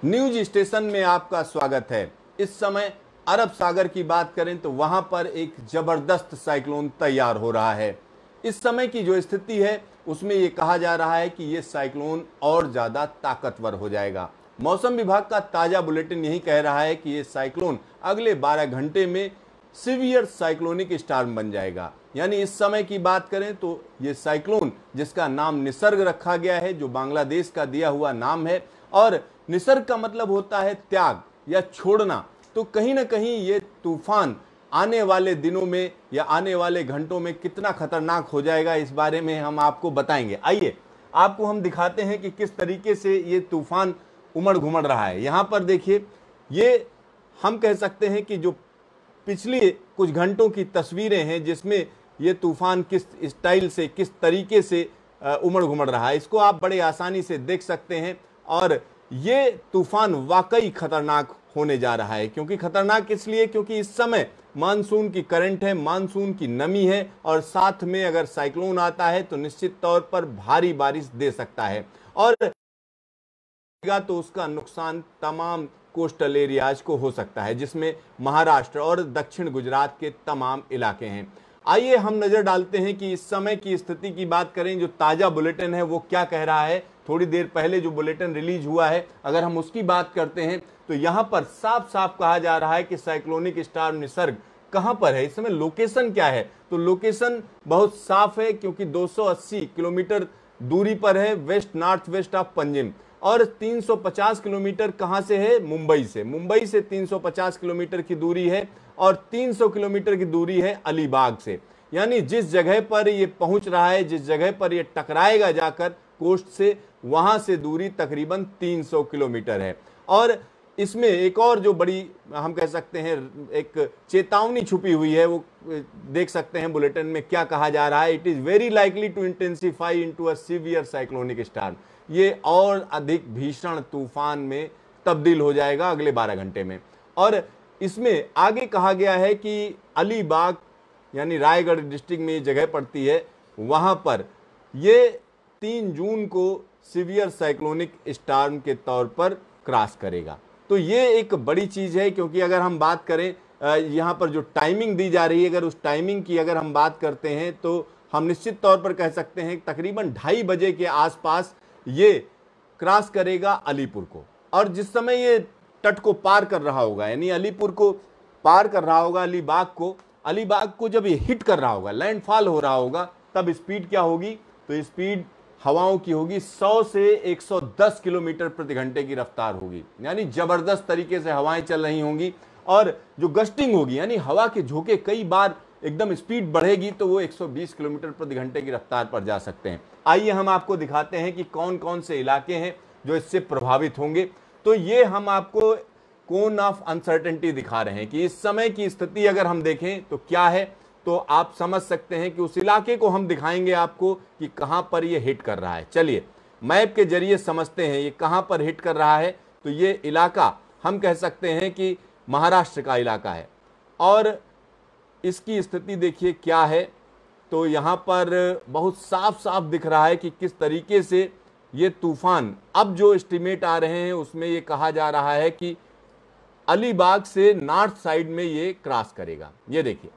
News station में आपका स्वागत है। इस समय अरब सागर की बात करें तो वहां पर एक जबरदस्त साइक्लोन तैयार हो रहा है। इस समय की जो स्थिति है उसमें यह कहा जा रहा है कि यह साइक्लोन और ज्यादा ताकतवर हो जाएगा। मौसम विभाग का ताजा बुलेटिन यही कह रहा है कि यह साइक्लोन अगले 12 घंटे में सीवियर साइक्लोनिक स्टॉर्म बन जाएगा। यानी इस समय की बात करें तो ये साइक्लोन, जिसका नाम निसर्ग रखा गया है, जो बांग्लादेश का दिया हुआ नाम है, और निसर्ग का मतलब होता है त्याग या छोड़ना, तो कहीं ना कहीं ये तूफान आने वाले दिनों में या आने वाले घंटों में कितना खतरनाक हो जाएगा, इस बारे में हम आपको बताएंगे। आइए आपको हम दिखाते हैं कि किस तरीके से ये तूफान उमड़ घुमड़ रहा है। यहां पर देखिए, ये हम कह सकते हैं कि जो पिछले कुछ घंटों की तस्वीरें हैं जिसमें ये तूफान किस स्टाइल से, किस तरीके से उमड़ घुमड़ रहा है, इसको आप बड़े आसानी से देख सकते हैं। और ये तूफान वाकई खतरनाक होने जा रहा है। क्योंकि खतरनाक इसलिए क्योंकि इस समय मानसून की करंट है, मानसून की नमी है, और साथ में अगर साइक्लोन आता है तो निश्चित तौर पर भारी बारिश दे सकता है, और तो उसका नुकसान तमाम कोस्टल एरियाज को हो सकता है, जिसमें महाराष्ट्र और दक्षिण गुजरात के तमाम इलाके हैं। आइए हम नजर डालते हैं कि इस समय की स्थिति की बात करें। जो ताजा बुलेटिन है वो क्या कह रहा है। थोड़ी देर पहले जो बुलेटिन रिलीज हुआ है, अगर हम उसकी बात करते हैं तो यहां पर साफ साफ कहा जा रहा है कि साइक्लोनिक स्टॉर्म निसर्ग कहां पर है, इस समय लोकेशन क्या है। तो लोकेशन बहुत साफ है क्योंकि 280 किलोमीटर दूरी पर है, west north west of Panjim, और 350 किलोमीटर कहां से है, मुंबई से। मुंबई से 350 किलोमीटर की दूरी है, और 300 किलोमीटर की दूरी है अलीबाग से। यानी जिस जगह पर ये पहुंच रहा है, जिस जगह पर ये टकराएगा जाकर कोस्ट से, वहां से दूरी तकरीबन 300 किलोमीटर है। और इसमें एक और जो बड़ी हम कह सकते हैं एक चेतावनी छुपी हुई है, वो देख सकते हैं बुलेटिन में क्या कहा जा रहा है। It is very likely to intensify into a severe cyclonic storm. ये और अधिक भीषण तूफान में तब्दील हो जाएगा अगले 12 घंटे में। और इसमें आगे कहा गया है कि अलीबाग यानी रायगढ़ डिस्ट्रिक्ट में ये जगह पड़ती है, वहां पर ये 3 जून को सीवियर साइक्लोनिक स्टॉर्म के तौर पर क्रॉस करेगा। तो ये एक बड़ी चीज है, क्योंकि अगर हम बात करें यहां पर जो टाइमिंग दी जा रही है, अगर उस टाइमिंग की अगर हम बात करते हैं तो हम निश्चित तौर पर कह सकते हैं तकरीबन 2:30 बजे के आसपास ये क्रॉस करेगा अलीपुर को। और जिस समय ये तट को पार कर रहा होगा, यानी अलीपुर को पार कर रहा होगा, अलीबाग को जब ये हिट कर रहा होगा, लैंडफॉल हो रहा होगा, तब स्पीड क्या होगी, तो स्पीड हवाओं की होगी 100 से 110 किलोमीटर प्रति घंटे की रफ्तार होगी। यानी जबरदस्त तरीके से हवाएं चल रही होंगी, और जो गस्टिंग होगी यानी हवा के झोंके कई बार एकदम स्पीड बढ़ेगी तो वो 120 किलोमीटर प्रति घंटे की रफ्तार पर जा सकते हैं। आइए हम आपको दिखाते हैं कि कौन कौन से इलाके हैं जो इससे प्रभावित होंगे। तो ये हम आपको कोन ऑफ अनसर्टेनिटी दिखा रहे हैं कि इस समय की स्थिति अगर हम देखें तो क्या है, तो आप समझ सकते हैं कि उस इलाके को हम दिखाएंगे आपको कि कहां पर ये हिट कर रहा है। चलिए मैप के जरिए समझते हैं ये कहां पर हिट कर रहा है। तो ये इलाका हम कह सकते हैं कि महाराष्ट्र का इलाका है, और इसकी स्थिति देखिए क्या है। तो यहां पर बहुत साफ साफ दिख रहा है कि किस तरीके से ये तूफान, अब जो एस्टिमेट आ रहे हैं उसमें ये कहा जा रहा है कि अलीबाग से नॉर्थ साइड में ये क्रॉस करेगा। ये देखिए,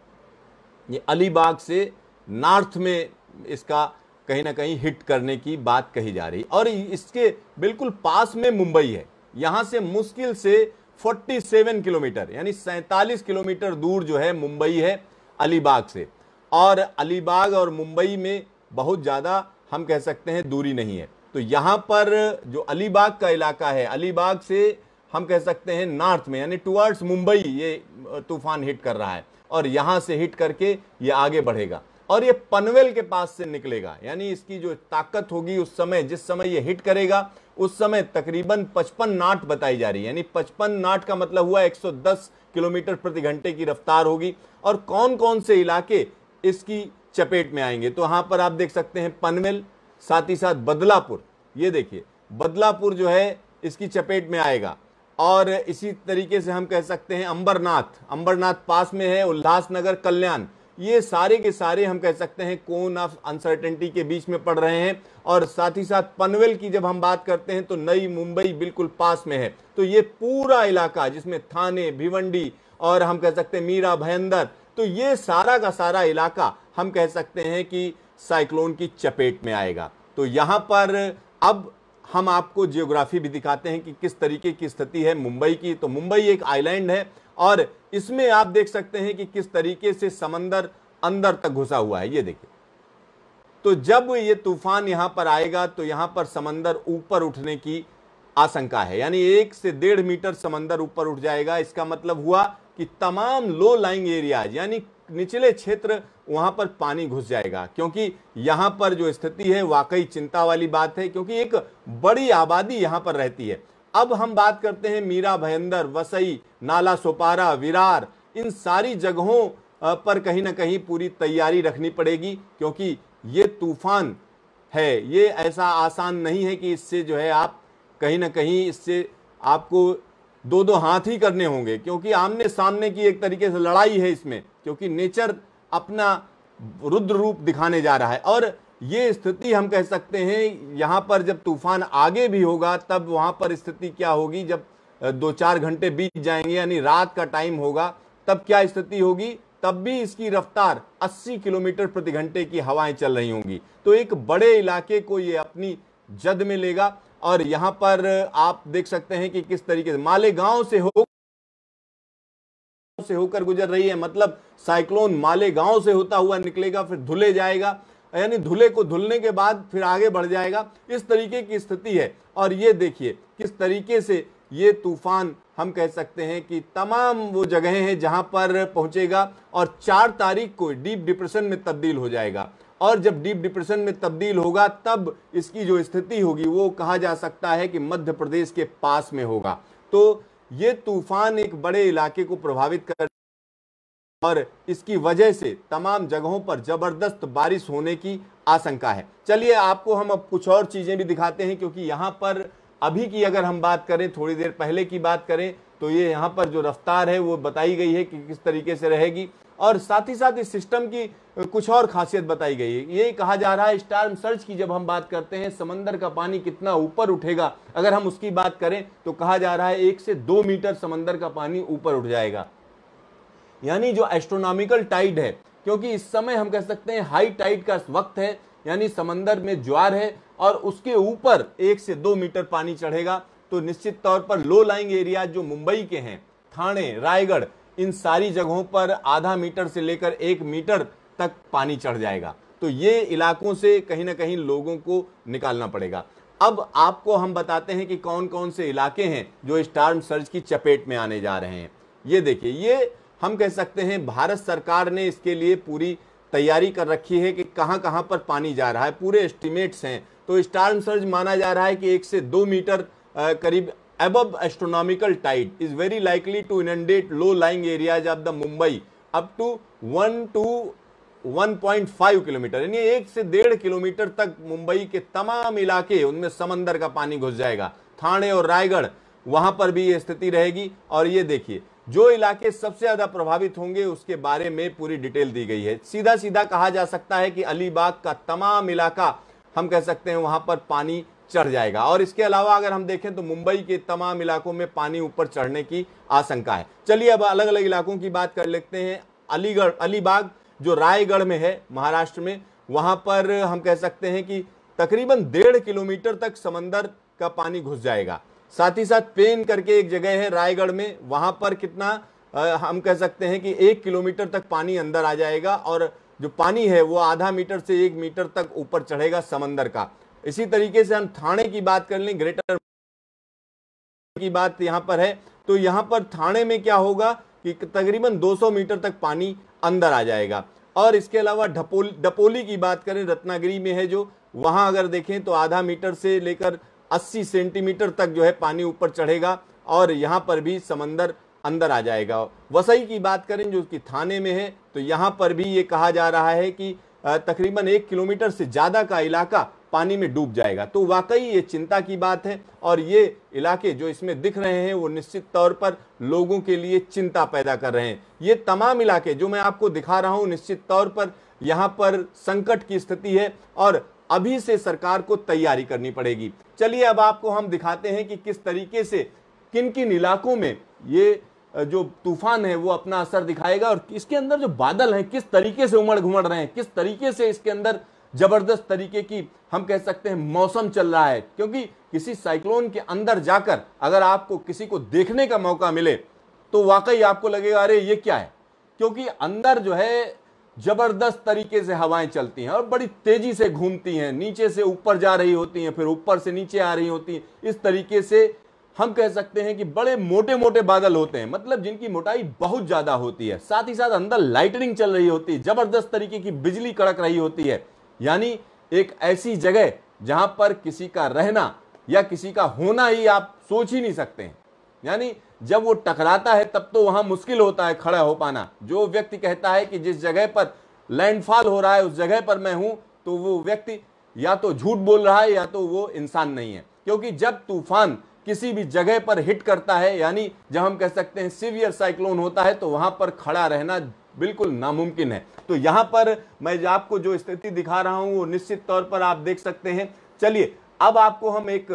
ये अलीबाग से नॉर्थ में इसका कहीं ना कहीं हिट करने की बात कही जा रही, और इसके बिल्कुल पास में मुंबई है। यहां से मुश्किल से 47 किलोमीटर यानी 47 किलोमीटर दूर जो है मुंबई है अलीबाग से, और अलीबाग और मुंबई में बहुत ज्यादा हम कह सकते हैं दूरी नहीं है। तो यहां पर जो अलीबाग का इलाका है, अलीबाग से हम कह सकते हैं नॉर्थ में यानी टुवर्ड्स मुंबई ये तूफान हिट कर रहा है, और यहां से हिट करके ये आगे बढ़ेगा और ये पनवेल के पास से निकलेगा। यानी इसकी जो ताकत होगी उस समय, जिस समय ये हिट करेगा उस समय तकरीबन 55 नॉट बताई जा रही है। यानी 55 नॉट का मतलब हुआ 110 किलोमीटर प्रति घंटे की रफ्तार होगी। और कौन कौन से इलाके इसकी चपेट में आएंगे, तो यहां पर आप देख सकते हैं पनवेल, साथ ही साथ बदलापुर। ये देखिए बदलापुर जो है इसकी चपेट में आएगा, और इसी तरीके से हम कह सकते हैं अंबरनाथ पास में है, उल्लासनगर, कल्याण, ये सारे के सारे हम कह सकते हैं कोन ऑफ अनसर्टेनिटी के बीच में पड़ रहे हैं। और साथ ही साथ पनवेल की जब हम बात करते हैं तो नई मुंबई बिल्कुल पास में है। तो ये पूरा इलाका जिसमें थाने, भिवंडी और हम कह सकते हैं मीरा भयंदर, तो ये सारा का सारा इलाका हम कह सकते हैं कि साइक्लोन की चपेट में आएगा। तो यहां पर अब हम आपको जियोग्राफी भी दिखाते हैं कि किस तरीके की स्थिति है मुंबई की। तो मुंबई एक आइलैंड है और इसमें आप देख सकते हैं कि किस तरीके से समंदर अंदर तक घुसा हुआ है। ये देखिए, तो जब ये तूफान यहां पर आएगा तो यहां पर समंदर ऊपर उठने की आशंका है, यानी 1 से 1.5 मीटर समंदर ऊपर उठ जाएगा। इसका मतलब हुआ कि तमाम लो लाइंग एरियाज यानी निचले क्षेत्र वहां पर पानी घुस जाएगा, क्योंकि यहां पर जो स्थिति है वाकई चिंता वाली बात है, क्योंकि एक बड़ी आबादी यहां पर रहती है। अब हम बात करते हैं मीरा भयंदर, वसई, नाला सोपारा, विरार, इन सारी जगहों पर कहीं ना कहीं पूरी तैयारी रखनी पड़ेगी, क्योंकि ये तूफान है, ये ऐसा आसान नहीं है कि इससे जो है आप कहीं ना कहीं इससे आपको दो दो हाथ ही करने होंगे, क्योंकि आमने सामने की एक तरीके से लड़ाई है इसमें, क्योंकि नेचर अपना रुद्र रूप दिखाने जा रहा है। और ये स्थिति हम कह सकते हैं यहां पर जब तूफान आगे भी होगा तब वहां पर स्थिति क्या होगी, जब 2-4 घंटे बीत जाएंगे यानी रात का टाइम होगा, तब क्या स्थिति होगी, तब भी इसकी रफ्तार 80 किलोमीटर प्रति घंटे की हवाएं चल रही होंगी। तो एक बड़े इलाके को ये अपनी जद में लेगा। और यहां पर आप देख सकते हैं कि किस तरीके से मालेगांव से होकर गुजर रही है, मतलब साइक्लोन मालेगांव से होता हुआ निकलेगा, फिर धुले जाएगा, यानी धुले को धुलने के बाद फिर आगे बढ़ जाएगा। इस तरीके की स्थिति है। और ये देखिए किस तरीके से ये तूफान हम कह सकते हैं कि तमाम वो जगहें हैं जहां पर पहुंचेगा और 4 तारीख को डीप डिप्रेशन में तब्दील हो जाएगा। और जब डीप डिप्रेशन में तब्दील होगा तब इसकी जो स्थिति होगी वो कहा जा सकता है कि मध्य प्रदेश के पास में होगा। तो ये तूफान एक बड़े इलाके को प्रभावित कर और इसकी वजह से तमाम जगहों पर जबरदस्त बारिश होने की आशंका है। चलिए आपको हम अब कुछ और चीजें भी दिखाते हैं, क्योंकि यहां पर अभी की अगर हम बात करें, थोड़ी देर पहले की बात करें, तो ये यहां पर जो रफ्तार है वो बताई गई है कि किस तरीके से रहेगी। और साथ ही साथ इस सिस्टम की कुछ और खासियत बताई गई है। ये कहा जा रहा है स्टॉर्म सर्ज की जब हम बात करते हैं समंदर का पानी कितना ऊपर उठेगा, अगर हम उसकी बात करें तो कहा जा रहा है 1 से 2 मीटर समंदर का पानी ऊपर उठ जाएगा, यानी जो एस्ट्रोनॉमिकल टाइड है, क्योंकि इस समय हम कह सकते हैं हाई टाइड का वक्त है, यानी समंदर में ज्वार है और उसके ऊपर 1 से 2 मीटर पानी चढ़ेगा। तो निश्चित तौर पर लो लाइंग एरिया जो मुंबई के हैं, थाने, रायगढ़, इन सारी जगहों पर आधा मीटर से लेकर 1 मीटर तक पानी चढ़ जाएगा। तो ये इलाकों से कहीं ना कहीं लोगों को निकालना पड़ेगा। अब आपको हम बताते हैं कि कौन कौन से इलाके हैं जो स्टॉर्म सर्ज की चपेट में आने जा रहे हैं। ये देखिए, ये हम कह सकते हैं भारत सरकार ने इसके लिए पूरी तैयारी कर रखी है कि कहां कहां पर पानी जा रहा है, पूरे एस्टिमेट्स हैं। तो स्टॉर्म सर्ज माना जा रहा है कि 1 से 2 मीटर करीब above astronomical tide is very likely to inundate low-lying areas of the Mumbai up to 1 to 1.5 kilometre, यानी 1 से 1.5 किलोमीटर तक मुंबई के तमाम इलाके उनमें समंदर का पानी घुस जाएगा। थाने और रायगढ़ वहां पर भी ये स्थिति रहेगी। और ये देखिए जो इलाके सबसे ज्यादा प्रभावित होंगे उसके बारे में पूरी डिटेल दी गई है। सीधा सीधा कहा जा सकता है कि अलीबाग का तमाम इलाका हम कह सकते हैं वहां पर पानी चढ़ जाएगा। और इसके अलावा अगर हम देखें तो मुंबई के तमाम इलाकों में पानी ऊपर चढ़ने की आशंका है। चलिए अब अलग अलग इलाकों की बात कर लेते हैं। अलीबाग जो रायगढ़ में है महाराष्ट्र में, वहां पर हम कह सकते हैं कि तकरीबन 1.5 किलोमीटर तक समंदर का पानी घुस जाएगा। साथ ही साथ पेन करके एक जगह है रायगढ़ में, वहां पर कितना हम कह सकते हैं कि 1 किलोमीटर तक पानी अंदर आ जाएगा और जो पानी है वो आधा मीटर से 1 मीटर तक ऊपर चढ़ेगा समंदर का। इसी तरीके से हम थाने की बात कर लें, ग्रेटर की बात यहां पर है, तो यहां पर थाने में क्या होगा कि तकरीबन 200 मीटर तक पानी अंदर आ जाएगा। और इसके अलावा डपोली की बात करें, रत्नागिरी में है जो, वहां अगर देखें तो आधा मीटर से लेकर 80 सेंटीमीटर तक जो है पानी ऊपर चढ़ेगा और यहां पर भी समंदर अंदर आ जाएगा। वसई की बात करें जो कि थाने में है, तो यहां पर भी ये कहा जा रहा है कि तकरीबन 1 किलोमीटर से ज्यादा का इलाका पानी में डूब जाएगा। तो वाकई ये चिंता की बात है और ये इलाके जो इसमें दिख रहे हैं वो निश्चित तौर पर लोगों के लिए चिंता पैदा कर रहे हैं। ये तमाम इलाके जो मैं आपको दिखा रहा हूं, निश्चित तौर पर यहां पर संकट की स्थिति है और अभी से सरकार को तैयारी करनी पड़ेगी। चलिए अब आपको हम दिखाते हैं कि किस तरीके से किन किन इलाकों में ये जो तूफान है वो अपना असर दिखाएगा और इसके अंदर जो बादल हैं किस तरीके से उमड़ घुमड़ रहे हैं, किस तरीके से इसके अंदर जबरदस्त तरीके की हम कह सकते हैं मौसम चल रहा है। क्योंकि किसी साइक्लोन के अंदर जाकर अगर आपको किसी को देखने का मौका मिले तो वाकई आपको लगेगा अरे ये क्या है, क्योंकि अंदर जो है जबरदस्त तरीके से हवाएं चलती हैं और बड़ी तेजी से घूमती हैं, नीचे से ऊपर जा रही होती हैं, फिर ऊपर से नीचे आ रही होती हैं। इस तरीके से हम कह सकते हैं कि बड़े मोटे मोटे बादल होते हैं, मतलब जिनकी मोटाई बहुत ज्यादा होती है। साथ ही साथ अंदर लाइटनिंग चल रही होती है, जबरदस्त तरीके की बिजली कड़क रही होती है। यानी एक ऐसी जगह जहां पर किसी का रहना या किसी का होना ही आप सोच ही नहीं सकते हैं। यानी जब वो टकराता है तब तो वहां मुश्किल होता है खड़ा हो पाना। जो व्यक्ति कहता है कि जिस जगह पर लैंडफॉल हो रहा है उस जगह पर मैं हूं, तो वो व्यक्ति या तो झूठ बोल रहा है या तो वो इंसान नहीं है। क्योंकि जब तूफान किसी भी जगह पर हिट करता है, यानी जब हम कह सकते हैं सीवियर साइक्लोन होता है, तो वहां पर खड़ा रहना बिल्कुल नामुमकिन है। तो यहां पर मैं आपको जो स्थिति दिखा रहा हूं वो निश्चित तौर पर आप देख सकते हैं। चलिए अब आपको हम एक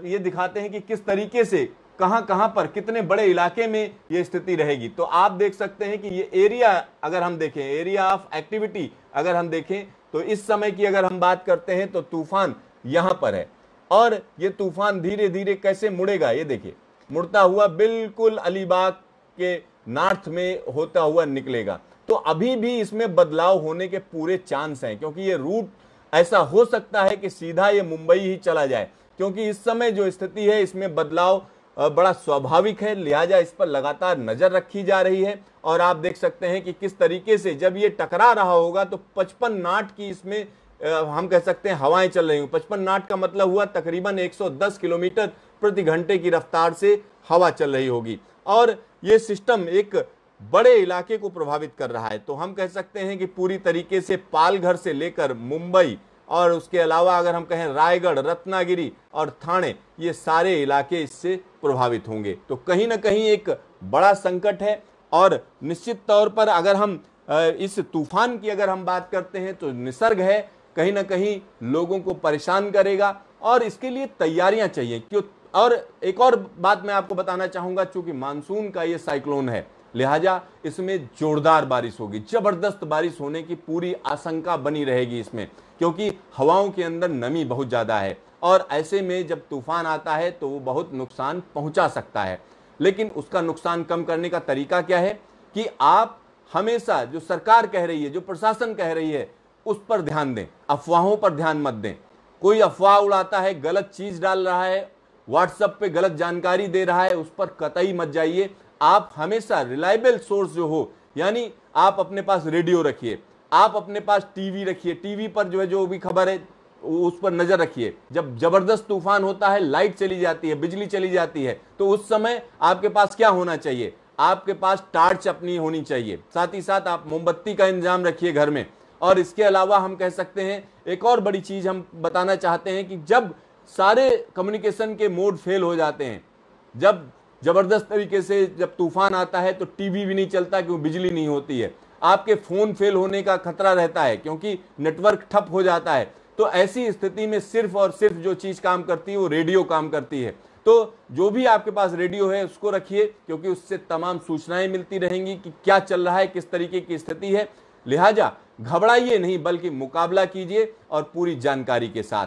ये दिखाते हैं कि किस तरीके से कहां पर कितने बड़े इलाके में ये स्थिति रहेगी। तो आप देख सकते हैं कि ये एरिया अगर हम देखें, एरिया ऑफ एक्टिविटी अगर हम देखें, तो इस समय की अगर हम बात करते हैं तो तूफान यहां पर है और ये तूफान धीरे धीरे कैसे मुड़ेगा, ये देखिए मुड़ता हुआ बिल्कुल अलीबाग के नॉर्थ में होता हुआ निकलेगा। तो अभी भी इसमें बदलाव होने के पूरे चांस हैं, क्योंकि ये रूट ऐसा हो सकता है कि सीधा ये मुंबई ही चला जाए। क्योंकि इस समय जो स्थिति है इसमें बदलाव बड़ा स्वाभाविक है, लिहाजा इस पर लगातार नजर रखी जा रही है। और आप देख सकते हैं कि किस तरीके से जब ये टकरा रहा होगा तो 55 नॉट की इसमें हम कह सकते हैं हवाएं चल रही हूं। 55 नॉट का मतलब हुआ तकरीबन 110 किलोमीटर प्रति घंटे की रफ्तार से हवा चल रही होगी और ये सिस्टम एक बड़े इलाके को प्रभावित कर रहा है। तो हम कह सकते हैं कि पूरी तरीके से पालघर से लेकर मुंबई और उसके अलावा अगर हम कहें रायगढ़, रत्नागिरी और थाने, ये सारे इलाके इससे प्रभावित होंगे। तो कहीं ना कहीं एक बड़ा संकट है और निश्चित तौर पर अगर हम इस तूफान की अगर हम बात करते हैं तो निसर्ग है, कहीं ना कहीं लोगों को परेशान करेगा और इसके लिए तैयारियां चाहिए। क्यों? और एक और बात मैं आपको बताना चाहूंगा, चूंकि मानसून का ये साइक्लोन है, लिहाजा इसमें जोरदार बारिश होगी, जबरदस्त बारिश होने की पूरी आशंका बनी रहेगी इसमें, क्योंकि हवाओं के अंदर नमी बहुत ज्यादा है और ऐसे में जब तूफान आता है तो वो बहुत नुकसान पहुंचा सकता है। लेकिन उसका नुकसान कम करने का तरीका क्या है कि आप हमेशा जो सरकार कह रही है, जो प्रशासन कह रही है, उस पर ध्यान दें, अफवाहों पर ध्यान मत दें। कोई अफवाह उड़ाता है, गलत चीज डाल रहा है, व्हाट्सएप पे गलत जानकारी दे रहा है, उस पर कतई मत जाइए। आप हमेशा रिलायबल सोर्स जो हो, यानी आप अपने पास रेडियो रखिए, आप अपने पास टीवी रखिए, टीवी पर जो है जो भी खबर है उस पर नजर रखिए। जब जबरदस्त तूफान होता है, लाइट चली जाती है, बिजली चली जाती है, तो उस समय आपके पास क्या होना चाहिए? आपके पास टार्च अपनी होनी चाहिए, साथ ही साथ आप मोमबत्ती का इंतजाम रखिए घर में। और इसके अलावा हम कह सकते हैं एक और बड़ी चीज हम बताना चाहते हैं कि जब सारे कम्युनिकेशन के मोड फेल हो जाते हैं, जब जबरदस्त तरीके से जब तूफान आता है तो टीवी भी नहीं चलता क्योंकि बिजली नहीं होती है, आपके फोन फेल होने का खतरा रहता है क्योंकि नेटवर्क ठप हो जाता है। तो ऐसी स्थिति में सिर्फ और सिर्फ जो चीज काम करती है वो रेडियो काम करती है। तो जो भी आपके पास रेडियो है उसको रखिए, क्योंकि उससे तमाम सूचनाएं मिलती रहेंगी कि क्या चल रहा है, किस तरीके की स्थिति है। लिहाजा घबराइए नहीं, बल्कि मुकाबला कीजिए और पूरी जानकारी के साथ।